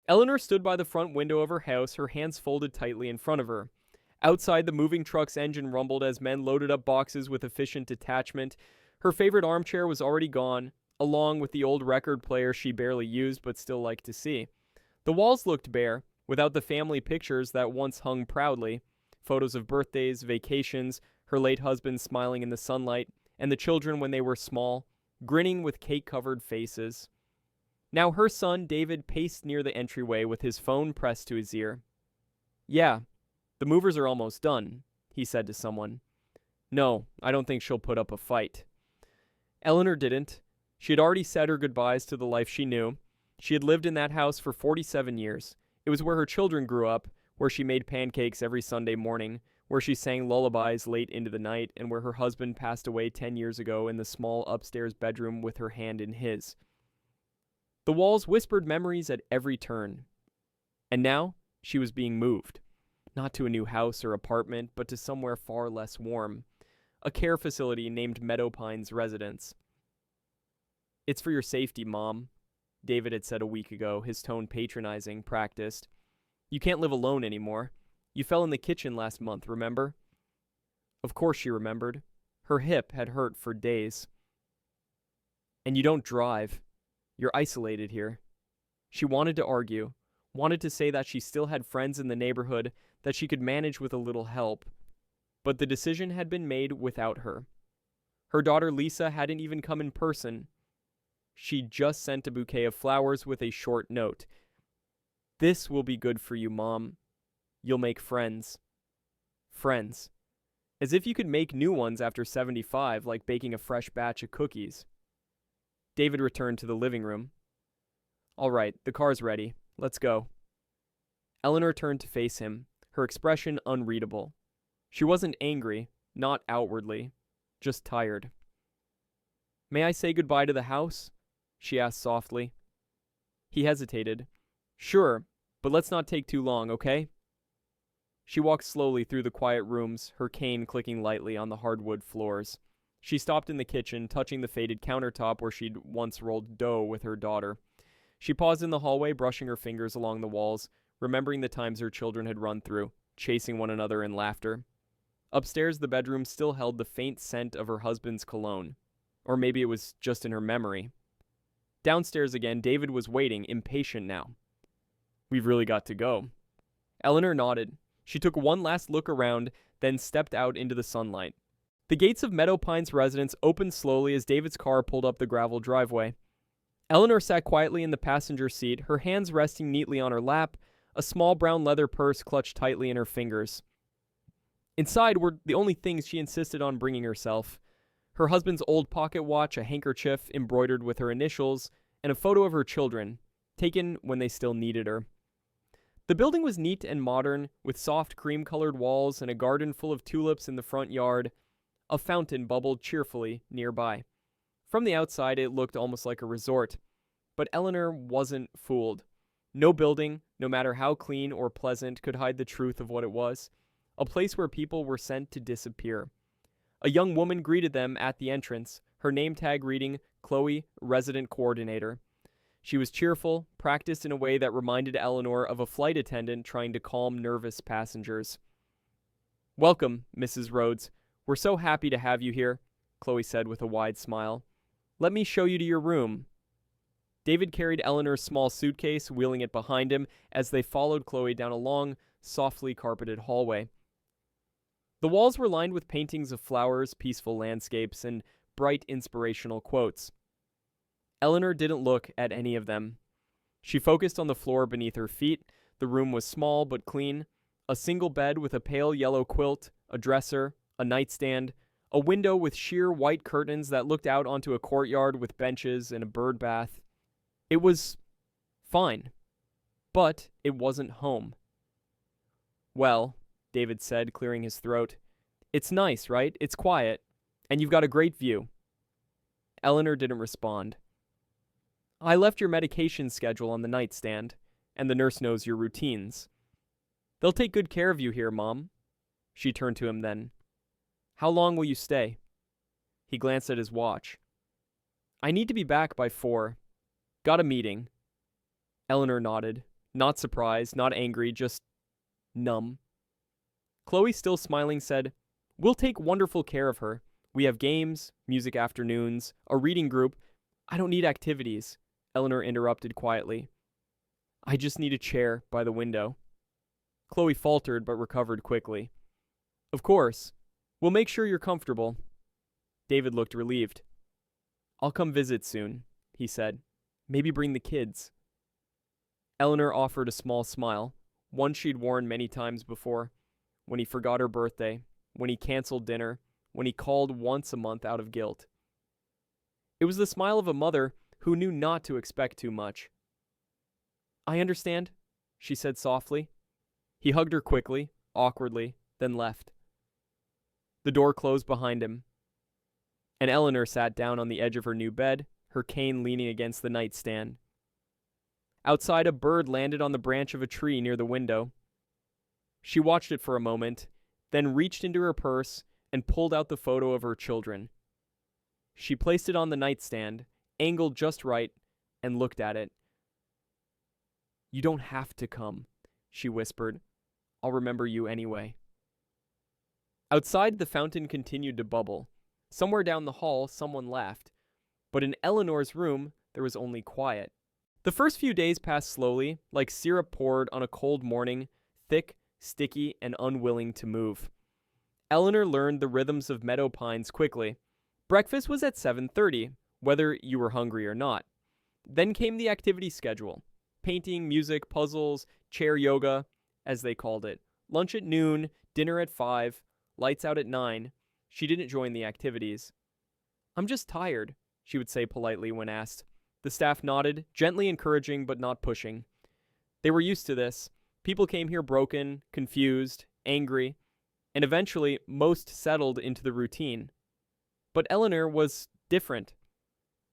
Eleanor stood by the front window of her house, her hands folded tightly in front of her. Outside, the moving truck's engine rumbled as men loaded up boxes with efficient detachment. Her favorite armchair was already gone, along with the old record player she barely used but still liked to see. The walls looked bare, without the family pictures that once hung proudly. Photos of birthdays, vacations, her late husband smiling in the sunlight, and the children when they were small, grinning with cake-covered faces. Now her son, David, paced near the entryway with his phone pressed to his ear. "Yeah, the movers are almost done," he said to someone. "No, I don't think she'll put up a fight." Eleanor didn't. She had already said her goodbyes to the life she knew. She had lived in that house for 47 years. It was where her children grew up, where she made pancakes every Sunday morning, where she sang lullabies late into the night, and where her husband passed away 10 years ago in the small upstairs bedroom with her hand in his. The walls whispered memories at every turn. And now she was being moved. Not to a new house or apartment, but to somewhere far less warm. A care facility named Meadow Pines Residence. "It's for your safety, Mom," David had said a week ago, his tone patronizing, practiced. "You can't live alone anymore. You fell in the kitchen last month, remember?" Of course she remembered. Her hip had hurt for days. "And you don't drive. You're isolated here." She wanted to argue, wanted to say that she still had friends in the neighborhood, that she could manage with a little help. But the decision had been made without her. Her daughter Lisa hadn't even come in person. She just sent a bouquet of flowers with a short note. "This will be good for you, Mom. You'll make friends." Friends. As if you could make new ones after 75, like baking a fresh batch of cookies. David returned to the living room. "All right, the car's ready. Let's go." Eleanor turned to face him, her expression unreadable. She wasn't angry, not outwardly, just tired. "May I say goodbye to the house?" she asked softly. He hesitated. "Sure, but let's not take too long, okay?" She walked slowly through the quiet rooms, her cane clicking lightly on the hardwood floors. She stopped in the kitchen, touching the faded countertop where she'd once rolled dough with her daughter. She paused in the hallway, brushing her fingers along the walls, remembering the times her children had run through, chasing one another in laughter. Upstairs, the bedroom still held the faint scent of her husband's cologne. Or maybe it was just in her memory. Downstairs again, David was waiting, impatient now. "We've really got to go." Eleanor nodded. She took one last look around, then stepped out into the sunlight. The gates of Meadow Pines residence opened slowly as David's car pulled up the gravel driveway. Eleanor sat quietly in the passenger seat, her hands resting neatly on her lap, a small brown leather purse clutched tightly in her fingers. Inside were the only things she insisted on bringing herself. Her husband's old pocket watch, a handkerchief embroidered with her initials, and a photo of her children, taken when they still needed her. The building was neat and modern, with soft cream-colored walls and a garden full of tulips in the front yard. A fountain bubbled cheerfully nearby. From the outside, it looked almost like a resort. But Eleanor wasn't fooled. No building, no matter how clean or pleasant, could hide the truth of what it was. A place where people were sent to disappear. A young woman greeted them at the entrance, her name tag reading, Chloe, Resident Coordinator. She was cheerful, practiced in a way that reminded Eleanor of a flight attendant trying to calm nervous passengers. "Welcome, Mrs. Rhodes. We're so happy to have you here," Chloe said with a wide smile. "Let me show you to your room." David carried Eleanor's small suitcase, wheeling it behind him as they followed Chloe down a long, softly carpeted hallway. The walls were lined with paintings of flowers, peaceful landscapes, and bright inspirational quotes. Eleanor didn't look at any of them. She focused on the floor beneath her feet. The room was small but clean. A single bed with a pale yellow quilt, a dresser, a nightstand, a window with sheer white curtains that looked out onto a courtyard with benches and a bird bath. It was fine, but it wasn't home. "Well," David said, clearing his throat, "it's nice, right? It's quiet, and you've got a great view." Eleanor didn't respond. "I left your medication schedule on the nightstand, and the nurse knows your routines. They'll take good care of you here, Mom." She turned to him then. "How long will you stay?" He glanced at his watch. "I need to be back by 4. Got a meeting." Eleanor nodded. Not surprised, not angry, just numb. Chloe, still smiling, said, "We'll take wonderful care of her. We have games, music afternoons, a reading group. I don't need activities," Eleanor interrupted quietly. "I just need a chair by the window." Chloe faltered but recovered quickly. "Of course. We'll make sure you're comfortable." David looked relieved. "I'll come visit soon," he said. "Maybe bring the kids." Eleanor offered a small smile, one she'd worn many times before, when he forgot her birthday, when he canceled dinner, when he called once a month out of guilt. It was the smile of a mother who knew not to expect too much. "I understand," she said softly. He hugged her quickly, awkwardly, then left. The door closed behind him, and Eleanor sat down on the edge of her new bed, her cane leaning against the nightstand. Outside, a bird landed on the branch of a tree near the window. She watched it for a moment, then reached into her purse and pulled out the photo of her children. She placed it on the nightstand, angled just right, and looked at it. "You don't have to come," she whispered. "I'll remember you anyway." Outside, the fountain continued to bubble. Somewhere down the hall, someone laughed. But in Eleanor's room, there was only quiet. The first few days passed slowly, like syrup poured on a cold morning, thick, sticky, and unwilling to move. Eleanor learned the rhythms of Meadow Pines quickly. Breakfast was at 7:30, whether you were hungry or not. Then came the activity schedule. Painting, music, puzzles, chair yoga, as they called it. Lunch at noon, dinner at 5, lights out at 9. She didn't join the activities. "I'm just tired," she would say politely when asked. The staff nodded, gently encouraging but not pushing. They were used to this. People came here broken, confused, angry, and eventually most settled into the routine. But Eleanor was different.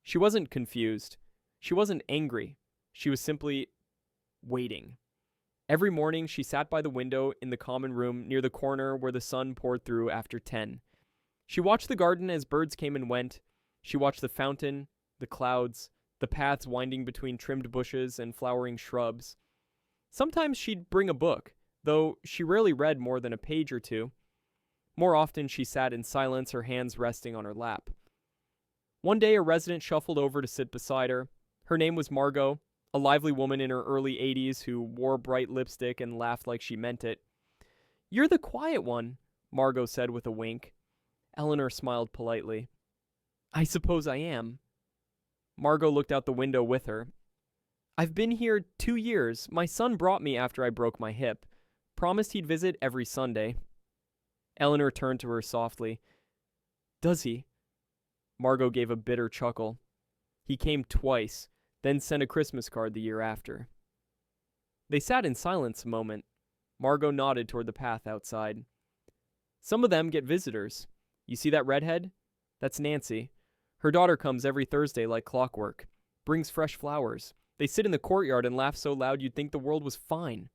She wasn't confused. She wasn't angry. She was simply waiting. Every morning she sat by the window in the common room near the corner where the sun poured through after 10. She watched the garden as birds came and went. She watched the fountain, the clouds, the paths winding between trimmed bushes and flowering shrubs. Sometimes she'd bring a book, though she rarely read more than a page or two. More often she sat in silence, her hands resting on her lap. One day a resident shuffled over to sit beside her. Her name was Margot, a lively woman in her early 80s who wore bright lipstick and laughed like she meant it. "You're the quiet one," Margot said with a wink. Eleanor smiled politely. "I suppose I am." Margot looked out the window with her. "I've been here 2 years. My son brought me after I broke my hip. Promised he'd visit every Sunday." Eleanor turned to her softly. "Does he?" Margot gave a bitter chuckle. "He came twice, then sent a Christmas card the year after." They sat in silence a moment. Margot nodded toward the path outside. "Some of them get visitors. You see that redhead? That's Nancy. Her daughter comes every Thursday like clockwork. Brings fresh flowers. They sit in the courtyard and laugh so loud you'd think the world was fine."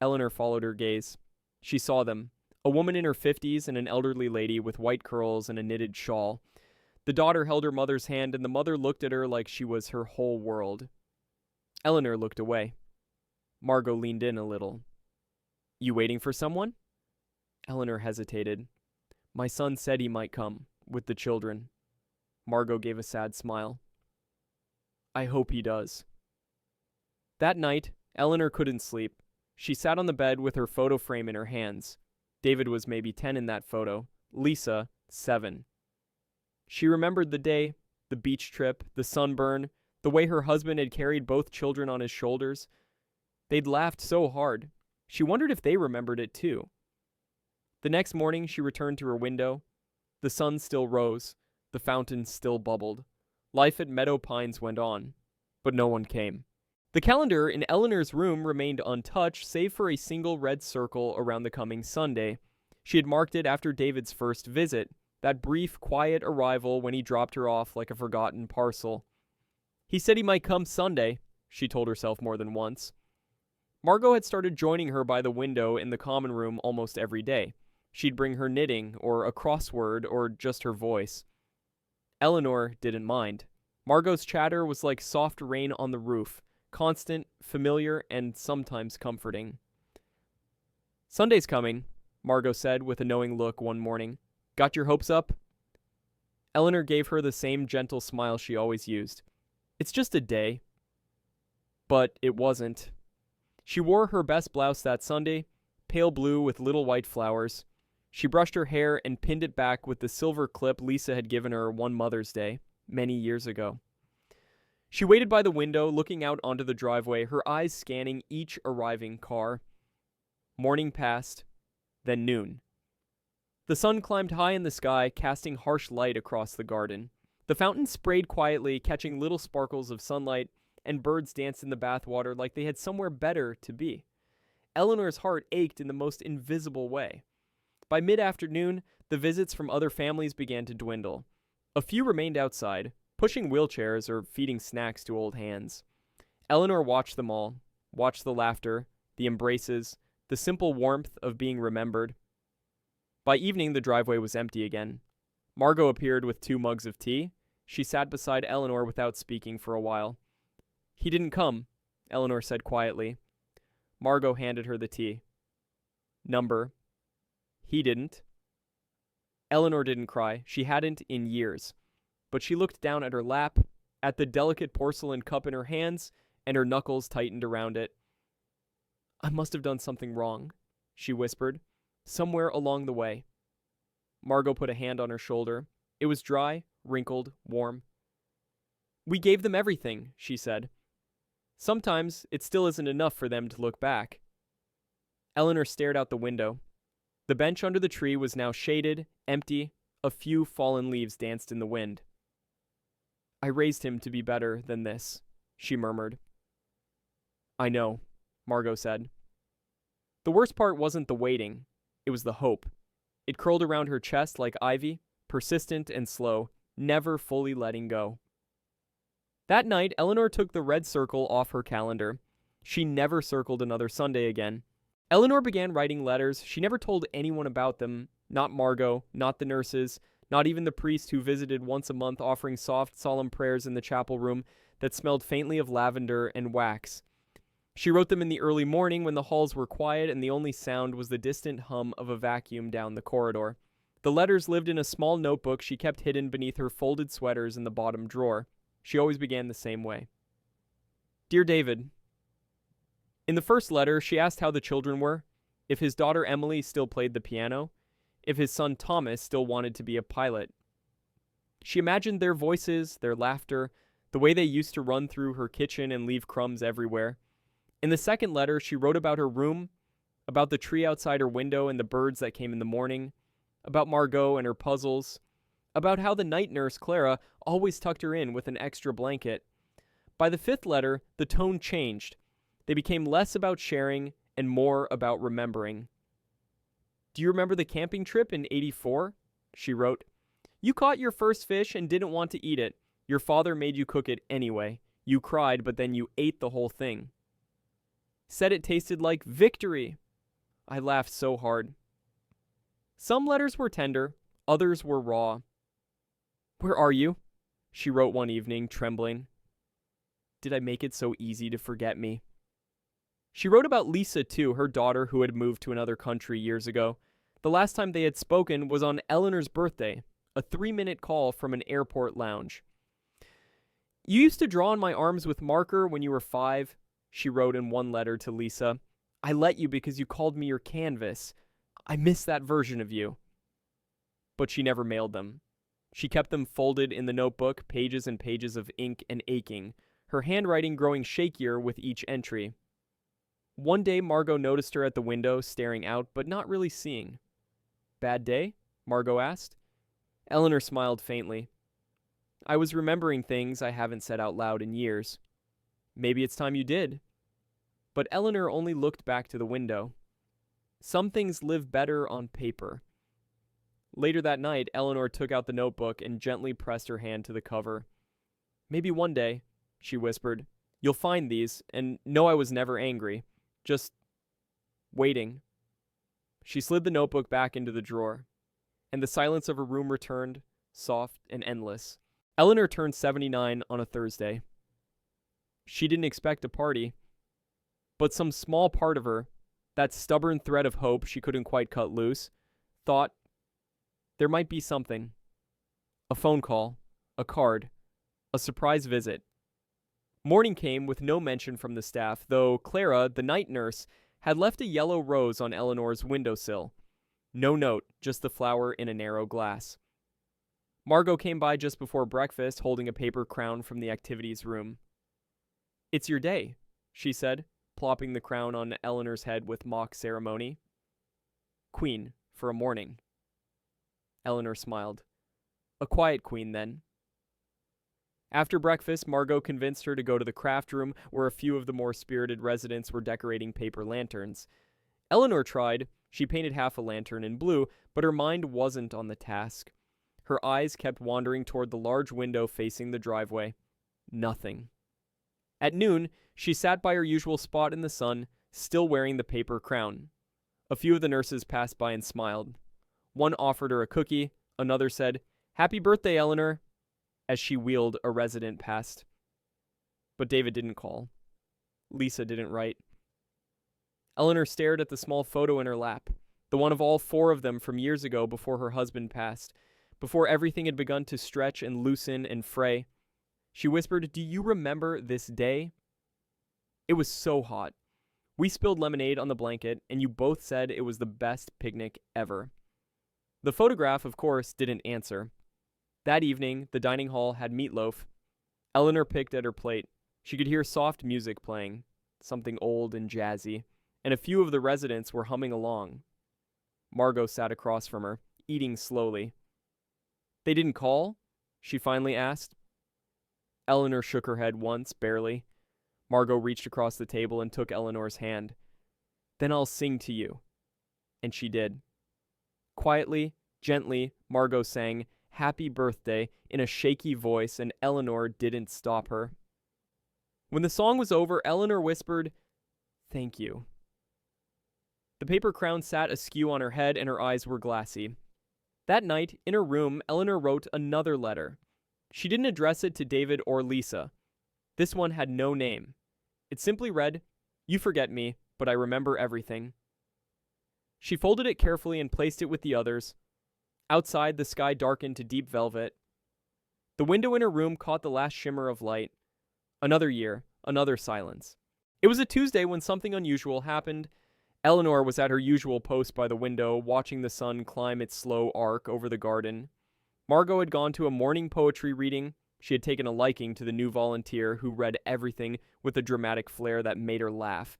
Eleanor followed her gaze. She saw them. A woman in her 50s and an elderly lady with white curls and a knitted shawl. The daughter held her mother's hand and the mother looked at her like she was her whole world. Eleanor looked away. Margot leaned in a little. "You waiting for someone?" Eleanor hesitated. "My son said he might come, with the children." Margot gave a sad smile. "I hope he does." That night, Eleanor couldn't sleep. She sat on the bed with her photo frame in her hands. David was maybe 10 in that photo. Lisa, 7. She remembered the day, the beach trip, the sunburn, the way her husband had carried both children on his shoulders. They'd laughed so hard. She wondered if they remembered it too. The next morning, she returned to her window. The sun still rose. The fountain still bubbled. Life at Meadow Pines went on, but no one came. The calendar in Eleanor's room remained untouched, save for a single red circle around the coming Sunday. She had marked it after David's first visit, that brief, quiet arrival when he dropped her off like a forgotten parcel. He said he might come Sunday, she told herself more than once. Margot had started joining her by the window in the common room almost every day. She'd bring her knitting, or a crossword, or just her voice. Eleanor didn't mind. Margot's chatter was like soft rain on the roof, constant, familiar, and sometimes comforting. "Sunday's coming," Margot said with a knowing look one morning. "Got your hopes up?" Eleanor gave her the same gentle smile she always used. "It's just a day." But it wasn't. She wore her best blouse that Sunday, pale blue with little white flowers. She brushed her hair and pinned it back with the silver clip Lisa had given her one Mother's Day, many years ago. She waited by the window, looking out onto the driveway, her eyes scanning each arriving car. Morning passed, then noon. The sun climbed high in the sky, casting harsh light across the garden. The fountain sprayed quietly, catching little sparkles of sunlight, and birds danced in the bathwater like they had somewhere better to be. Eleanor's heart ached in the most invisible way. By mid-afternoon, the visits from other families began to dwindle. A few remained outside, pushing wheelchairs or feeding snacks to old hands. Eleanor watched them all, watched the laughter, the embraces, the simple warmth of being remembered. By evening, the driveway was empty again. Margot appeared with 2 mugs of tea. She sat beside Eleanor without speaking for a while. "He didn't come," Eleanor said quietly. Margot handed her the tea. "Number." "He didn't." Eleanor didn't cry. She hadn't in years. But she looked down at her lap, at the delicate porcelain cup in her hands, and her knuckles tightened around it. "I must have done something wrong," she whispered, "somewhere along the way." Margot put a hand on her shoulder. It was dry, wrinkled, warm. "We gave them everything," she said. "Sometimes it still isn't enough for them to look back." Eleanor stared out the window. The bench under the tree was now shaded, empty. A few fallen leaves danced in the wind. "I raised him to be better than this," she murmured. "I know," Margot said. The worst part wasn't the waiting. It was the hope. It curled around her chest like ivy, persistent and slow, never fully letting go. That night, Eleanor took the red circle off her calendar. She never circled another Sunday again. Eleanor began writing letters. She never told anyone about them. Not Margot, not the nurses, not even the priest who visited once a month offering soft, solemn prayers in the chapel room that smelled faintly of lavender and wax. She wrote them in the early morning when the halls were quiet and the only sound was the distant hum of a vacuum down the corridor. The letters lived in a small notebook she kept hidden beneath her folded sweaters in the bottom drawer. She always began the same way. "Dear David." In the first letter, she asked how the children were, if his daughter Emily still played the piano, if his son Thomas still wanted to be a pilot. She imagined their voices, their laughter, the way they used to run through her kitchen and leave crumbs everywhere. In the second letter, she wrote about her room, about the tree outside her window and the birds that came in the morning, about Margot and her puzzles, about how the night nurse, Clara, always tucked her in with an extra blanket. By the fifth letter, the tone changed. They became less about sharing and more about remembering. "Do you remember the camping trip in '84? She wrote. "You caught your first fish and didn't want to eat it. Your father made you cook it anyway. You cried, but then you ate the whole thing. Said it tasted like victory." I laughed so hard. Some letters were tender, others were raw. "Where are you?" she wrote one evening, trembling. "Did I make it so easy to forget me?" She wrote about Lisa, too, her daughter who had moved to another country years ago. The last time they had spoken was on Eleanor's birthday, a 3-minute call from an airport lounge. "You used to draw on my arms with marker when you were 5, she wrote in one letter to Lisa. "I let you because you called me your canvas. I miss that version of you." But she never mailed them. She kept them folded in the notebook, pages and pages of ink and aching, her handwriting growing shakier with each entry. One day, Margot noticed her at the window, staring out, but not really seeing. "Bad day?" Margot asked. Eleanor smiled faintly. "I was remembering things I haven't said out loud in years." "Maybe it's time you did." But Eleanor only looked back to the window. Some things live better on paper. Later that night, Eleanor took out the notebook and gently pressed her hand to the cover. "Maybe one day," she whispered, "you'll find these, and know I was never angry. Just waiting." She slid the notebook back into the drawer, and the silence of her room returned, soft and endless. Eleanor turned 79 on a Thursday. She didn't expect a party, but some small part of her, that stubborn thread of hope she couldn't quite cut loose, thought there might be something. A phone call, a card, a surprise visit. Morning came with no mention from the staff, though Clara, the night nurse, had left a yellow rose on Eleanor's windowsill. No note, just the flower in a narrow glass. Margot came by just before breakfast, holding a paper crown from the activities room. "It's your day," she said, plopping the crown on Eleanor's head with mock ceremony. "Queen, for a morning." Eleanor smiled. "A quiet queen, then." After breakfast, Margot convinced her to go to the craft room, where a few of the more spirited residents were decorating paper lanterns. Eleanor tried. She painted half a lantern in blue, but her mind wasn't on the task. Her eyes kept wandering toward the large window facing the driveway. Nothing. At noon, she sat by her usual spot in the sun, still wearing the paper crown. A few of the nurses passed by and smiled. One offered her a cookie, another said, "Happy birthday, Eleanor," as she wheeled a resident past. But David didn't call. Lisa didn't write. Eleanor stared at the small photo in her lap, the one of all four of them from years ago before her husband passed, before everything had begun to stretch and loosen and fray. She whispered, "Do you remember this day? It was so hot. We spilled lemonade on the blanket, and you both said it was the best picnic ever." The photograph, of course, didn't answer. That evening, the dining hall had meatloaf. Eleanor picked at her plate. She could hear soft music playing, something old and jazzy, and a few of the residents were humming along. Margot sat across from her, eating slowly. "They didn't call?" she finally asked. Eleanor shook her head once, barely. Margot reached across the table and took Eleanor's hand. "Then I'll sing to you." And she did. Quietly, gently, Margot sang "Happy Birthday" in a shaky voice, and Eleanor didn't stop her. When the song was over, Eleanor whispered, "Thank you." The paper crown sat askew on her head, and her eyes were glassy. That night, in her room, Eleanor wrote another letter. She didn't address it to David or Lisa. This one had no name. It simply read, "You forget me, but I remember everything." She folded it carefully and placed it with the others. Outside, the sky darkened to deep velvet. The window in her room caught the last shimmer of light. Another year, another silence. It was a Tuesday when something unusual happened. Eleanor was at her usual post by the window, watching the sun climb its slow arc over the garden. Margot had gone to a morning poetry reading. She had taken a liking to the new volunteer who read everything with a dramatic flair that made her laugh.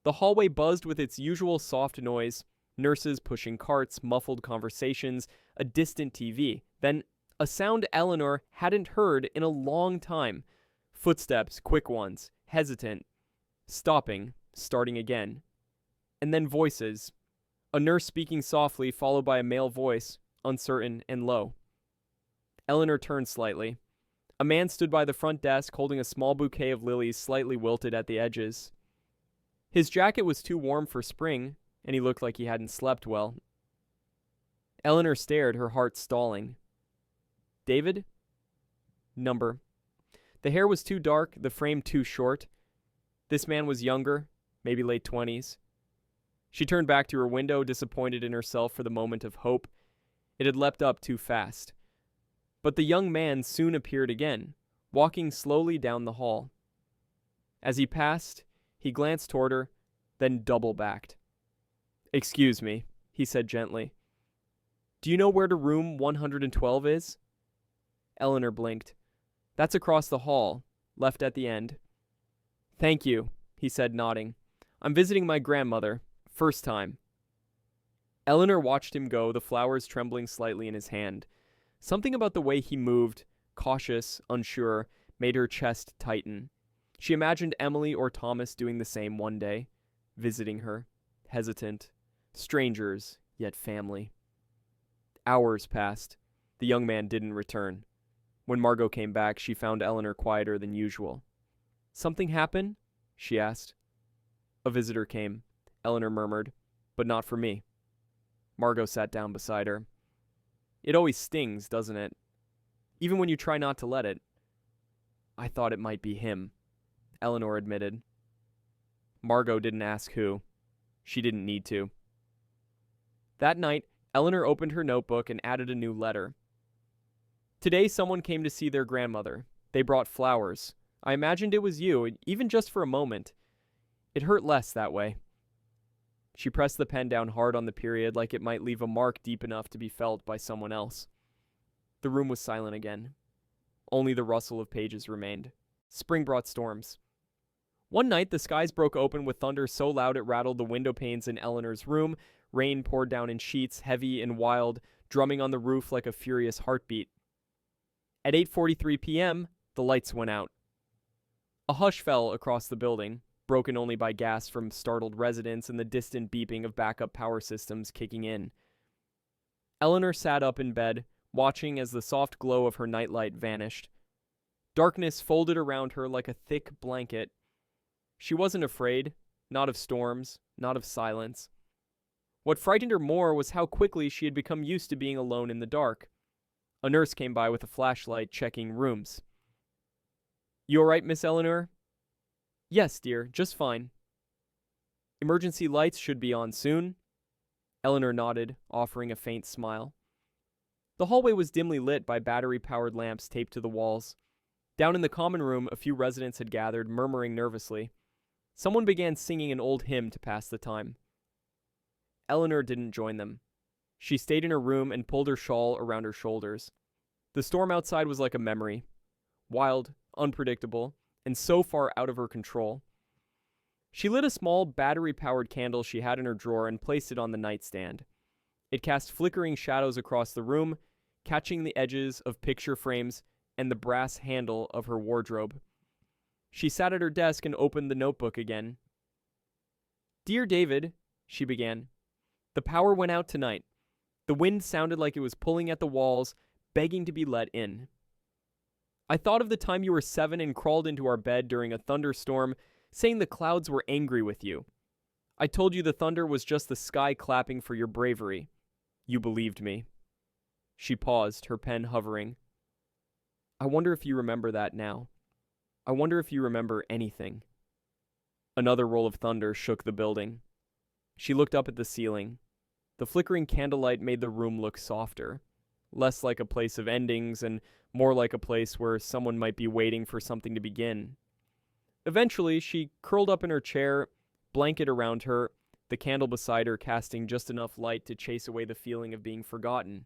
The hallway buzzed with its usual soft noise, nurses pushing carts, muffled conversations, a distant TV. Then a sound Eleanor hadn't heard in a long time. Footsteps, quick ones, hesitant, stopping, starting again. And then voices. A nurse speaking softly, followed by a male voice, uncertain and low. Eleanor turned slightly. A man stood by the front desk holding a small bouquet of lilies slightly wilted at the edges. His jacket was too warm for spring, and he looked like he hadn't slept well. Eleanor stared, her heart stalling. David? Number. The hair was too dark, the frame too short. This man was younger, maybe late 20s. She turned back to her window, disappointed in herself for the moment of hope. It had leapt up too fast. But the young man soon appeared again, walking slowly down the hall. As he passed, he glanced toward her, then double-backed. "Excuse me," he said gently. "Do you know where to room 112 is?" Eleanor blinked. "That's across the hall, left at the end." "Thank you," he said, nodding. "I'm visiting my grandmother. First time." Eleanor watched him go, the flowers trembling slightly in his hand. Something about the way he moved, cautious, unsure, made her chest tighten. She imagined Emily or Thomas doing the same one day, visiting her, hesitant, strangers, yet family. Hours passed. The young man didn't return. When Margot came back, she found Eleanor quieter than usual. "Something happen?" she asked. "A visitor came," Eleanor murmured, "but not for me." Margot sat down beside her. "It always stings, doesn't it? Even when you try not to let it." "I thought it might be him." Eleanor admitted. Margot didn't ask who. She didn't need to. That night, Eleanor opened her notebook and added a new letter. Today, someone came to see their grandmother. They brought flowers. I imagined it was you, even just for a moment. It hurt less that way. She pressed the pen down hard on the period like it might leave a mark deep enough to be felt by someone else. The room was silent again. Only the rustle of pages remained. Spring brought storms. One night, the skies broke open with thunder so loud it rattled the window panes in Eleanor's room. Rain poured down in sheets, heavy and wild, drumming on the roof like a furious heartbeat. At 8:43 p.m., the lights went out. A hush fell across the building, broken only by gas from startled residents and the distant beeping of backup power systems kicking in. Eleanor sat up in bed, watching as the soft glow of her nightlight vanished. Darkness folded around her like a thick blanket. She wasn't afraid, not of storms, not of silence. What frightened her more was how quickly she had become used to being alone in the dark. A nurse came by with a flashlight, checking rooms. You all right, Miss Eleanor? Yes, dear, just fine. Emergency lights should be on soon. Eleanor nodded, offering a faint smile. The hallway was dimly lit by battery-powered lamps taped to the walls. Down in the common room, a few residents had gathered, murmuring nervously. Someone began singing an old hymn to pass the time. Eleanor didn't join them. She stayed in her room and pulled her shawl around her shoulders. The storm outside was like a memory. Wild, unpredictable, and so far out of her control. She lit a small battery-powered candle she had in her drawer and placed it on the nightstand. It cast flickering shadows across the room, catching the edges of picture frames and the brass handle of her wardrobe. She sat at her desk and opened the notebook again. Dear David, she began, the power went out tonight. The wind sounded like it was pulling at the walls, begging to be let in. I thought of the time you were 7 and crawled into our bed during a thunderstorm, saying the clouds were angry with you. I told you the thunder was just the sky clapping for your bravery. You believed me. She paused, her pen hovering. I wonder if you remember that now. I wonder if you remember anything. Another roll of thunder shook the building. She looked up at the ceiling. The flickering candlelight made the room look softer, less like a place of endings and more like a place where someone might be waiting for something to begin. Eventually, she curled up in her chair, blanket around her, the candle beside her casting just enough light to chase away the feeling of being forgotten.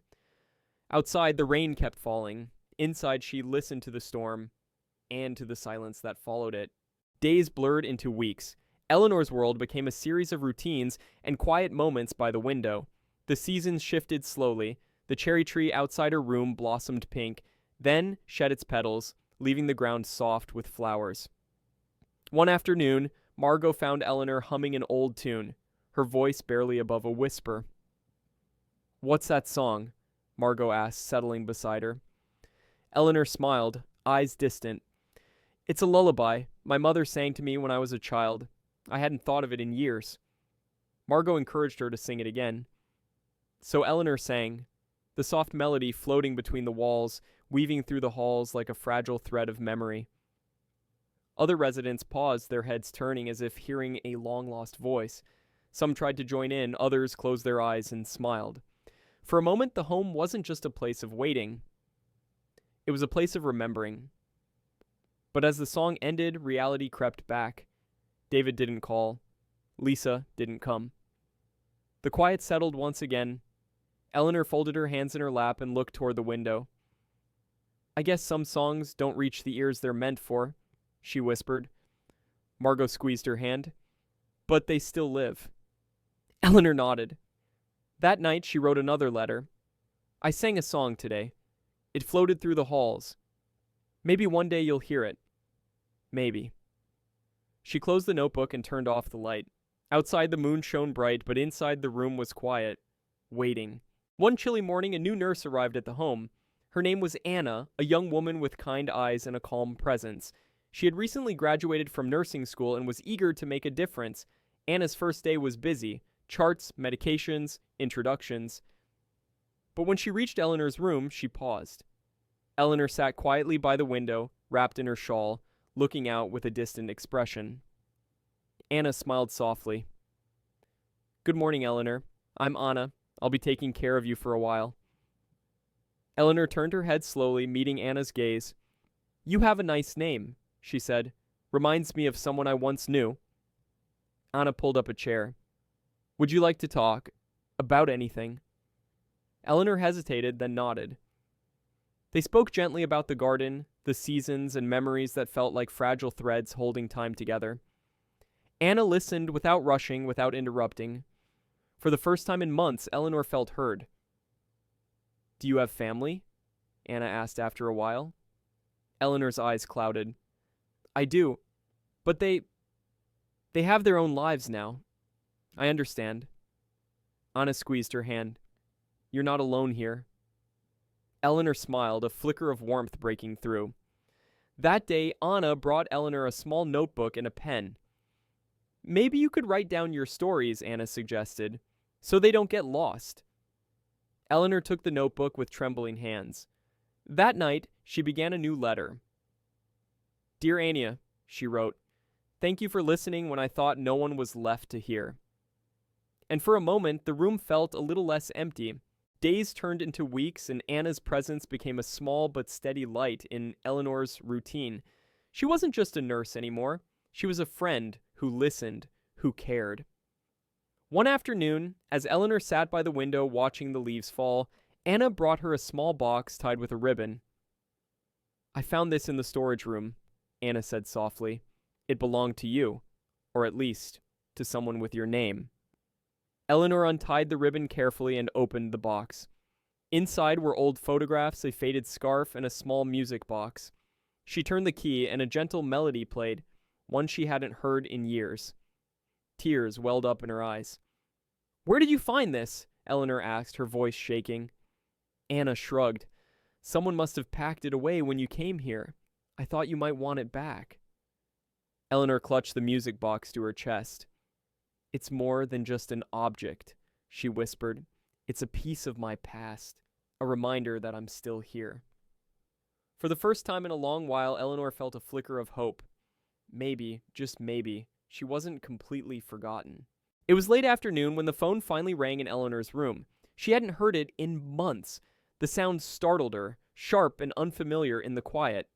Outside, the rain kept falling. Inside, she listened to the storm and to the silence that followed it. Days blurred into weeks. Eleanor's world became a series of routines and quiet moments by the window. The seasons shifted slowly. The cherry tree outside her room blossomed pink, then shed its petals, leaving the ground soft with flowers. One afternoon, Margot found Eleanor humming an old tune, her voice barely above a whisper. What's that song? Margot asked, settling beside her. Eleanor smiled, eyes distant. It's a lullaby my mother sang to me when I was a child. I hadn't thought of it in years. Margot encouraged her to sing it again. So Eleanor sang, the soft melody floating between the walls, weaving through the halls like a fragile thread of memory. Other residents paused, their heads turning as if hearing a long-lost voice. Some tried to join in, others closed their eyes and smiled. For a moment, the home wasn't just a place of waiting. It was a place of remembering. But as the song ended, reality crept back. David didn't call. Lisa didn't come. The quiet settled once again. Eleanor folded her hands in her lap and looked toward the window. I guess some songs don't reach the ears they're meant for, she whispered. Margot squeezed her hand. But they still live. Eleanor nodded. That night she wrote another letter. I sang a song today. It floated through the halls. Maybe one day you'll hear it. Maybe. She closed the notebook and turned off the light. Outside the moon shone bright, but inside the room was quiet, waiting. One chilly morning, a new nurse arrived at the home. Her name was Anna, a young woman with kind eyes and a calm presence. She had recently graduated from nursing school and was eager to make a difference. Anna's first day was busy. Charts, medications, introductions. But when she reached Eleanor's room, she paused. Eleanor sat quietly by the window, wrapped in her shawl, looking out with a distant expression. Anna smiled softly. "Good morning, Eleanor. I'm Anna. I'll be taking care of you for a while." Eleanor turned her head slowly, meeting Anna's gaze. "You have a nice name," she said. "Reminds me of someone I once knew." Anna pulled up a chair. "Would you like to talk? About anything?" Eleanor hesitated, then nodded. They spoke gently about the garden, the seasons, and memories that felt like fragile threads holding time together. Anna listened without rushing, without interrupting. For the first time in months, Eleanor felt heard. "Do you have family?" Anna asked after a while. Eleanor's eyes clouded. "I do, but they have their own lives now. I understand." Anna squeezed her hand. "You're not alone here." Eleanor smiled, a flicker of warmth breaking through. That day, Anna brought Eleanor a small notebook and a pen. "Maybe you could write down your stories," Anna suggested, "so they don't get lost." Eleanor took the notebook with trembling hands. That night, she began a new letter. "Dear Anya," she wrote, "thank you for listening when I thought no one was left to hear." And for a moment, the room felt a little less empty. Days turned into weeks, and Anna's presence became a small but steady light in Eleanor's routine. She wasn't just a nurse anymore. She was a friend who listened, who cared. One afternoon, as Eleanor sat by the window watching the leaves fall, Anna brought her a small box tied with a ribbon. "I found this in the storage room," Anna said softly. "It belonged to you, or at least to someone with your name." Eleanor untied the ribbon carefully and opened the box. Inside were old photographs, a faded scarf, and a small music box. She turned the key, and a gentle melody played, one she hadn't heard in years. Tears welled up in her eyes. "Where did you find this?" Eleanor asked, her voice shaking. Anna shrugged. "Someone must have packed it away when you came here. I thought you might want it back." Eleanor clutched the music box to her chest. "It's more than just an object," she whispered. "It's a piece of my past, a reminder that I'm still here." For the first time in a long while, Eleanor felt a flicker of hope. Maybe, just maybe, she wasn't completely forgotten. It was late afternoon when the phone finally rang in Eleanor's room. She hadn't heard it in months. The sound startled her, sharp and unfamiliar in the quiet.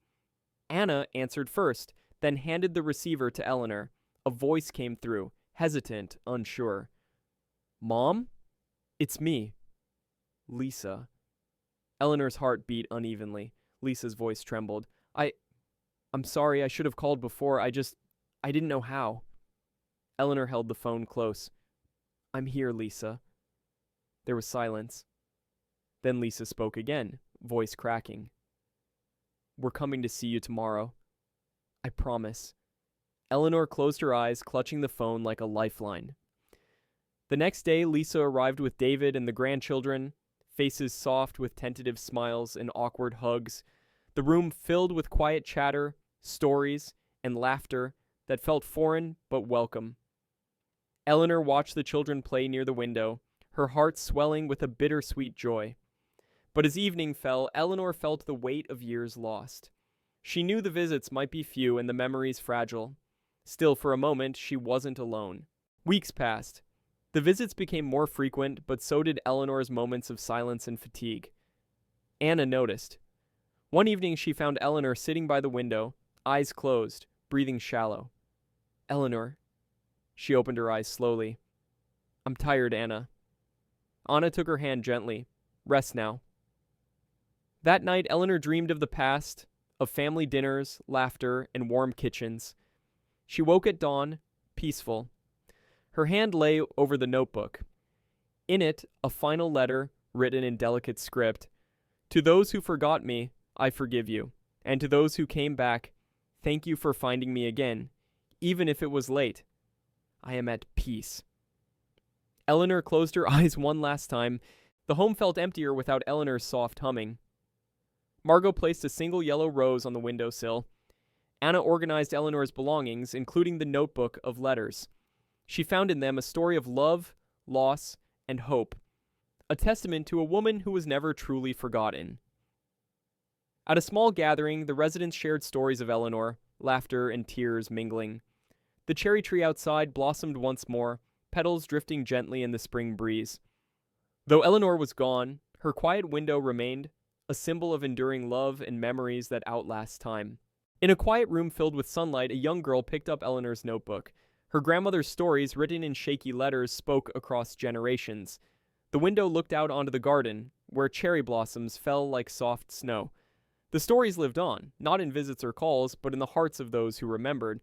Anna answered first, then handed the receiver to Eleanor. A voice came through, hesitant, unsure. "Mom? It's me. Lisa." Eleanor's heart beat unevenly. Lisa's voice trembled. I'm sorry, I should have called before. I didn't know how." Eleanor held the phone close. "I'm here, Lisa." There was silence. Then Lisa spoke again, voice cracking. "We're coming to see you tomorrow. I promise." Eleanor closed her eyes, clutching the phone like a lifeline. The next day, Lisa arrived with David and the grandchildren, faces soft with tentative smiles and awkward hugs, the room filled with quiet chatter, stories, and laughter that felt foreign but welcome. Eleanor watched the children play near the window, her heart swelling with a bittersweet joy. But as evening fell, Eleanor felt the weight of years lost. She knew the visits might be few and the memories fragile. Still, for a moment, she wasn't alone. Weeks passed. The visits became more frequent, but so did Eleanor's moments of silence and fatigue. Anna noticed. One evening she found Eleanor sitting by the window, eyes closed, breathing shallow. "Eleanor." She opened her eyes slowly. "I'm tired, Anna." Anna took her hand gently. "Rest now." That night, Eleanor dreamed of the past, of family dinners, laughter, and warm kitchens. She woke at dawn, peaceful. Her hand lay over the notebook. In it, a final letter, written in delicate script. "To those who forgot me, I forgive you. And to those who came back, thank you for finding me again, even if it was late. I am at peace." Eleanor closed her eyes one last time. The home felt emptier without Eleanor's soft humming. Margot placed a single yellow rose on the windowsill. Anna organized Eleanor's belongings, including the notebook of letters. She found in them a story of love, loss, and hope, a testament to a woman who was never truly forgotten. At a small gathering, the residents shared stories of Eleanor, laughter and tears mingling. The cherry tree outside blossomed once more, petals drifting gently in the spring breeze. Though Eleanor was gone, her quiet window remained, a symbol of enduring love and memories that outlast time. In a quiet room filled with sunlight, a young girl picked up Eleanor's notebook. Her grandmother's stories, written in shaky letters, spoke across generations. The window looked out onto the garden, where cherry blossoms fell like soft snow. The stories lived on, not in visits or calls, but in the hearts of those who remembered.